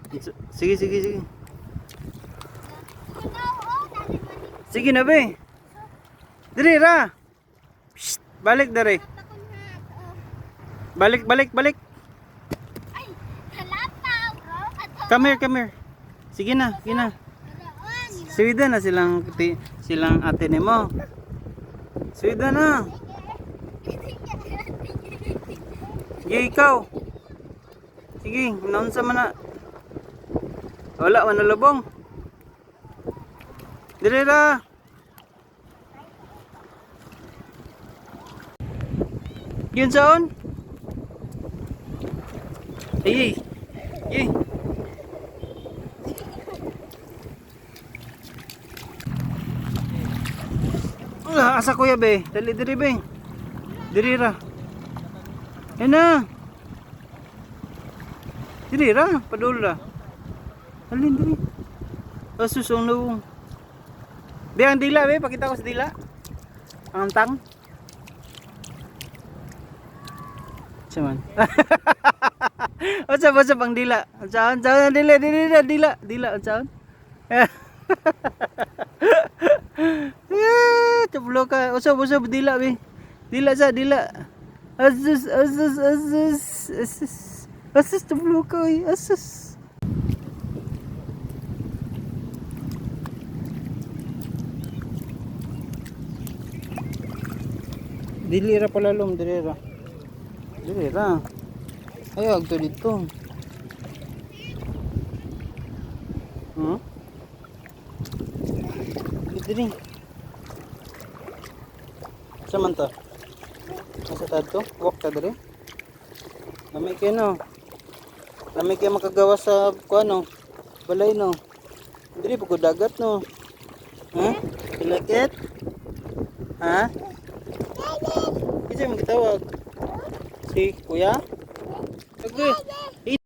Sige, sige, sige. Sige na be. Diri ra. Psst, balik diri. Balik, balik, balik. Come here, come here. Sige na, sige na. Swida na silang ate nimo. Swida na. Sige, ikaw. Sige, naunsa man na. Wala man nalubong. Diri ra. Yun saan? Ay, ay. Asa kuya be? Dali diri be. Diri ra. Yan na. Diri ra, padul ra. Alin diri. Asusong no. Be ang dila be, pakita ko sa dila. Ang antang. Cuman. What's up ang dila? Saan dila. Saan? Tablo ka. Usap dila be. Dila. Asus tablo ka oy. Asus. Dilira pala lom, dilira. Dilira. Ayaw agto dito. Dili. Saman to? Asa tadto? Walk ta diri. Lamay kayo no. Lamay kayo makagawa sa kuano. Balay no. Diri pagod dagat no. Ha? Ilakit? Ha? Kasi magtawag. Si kuya? Okay.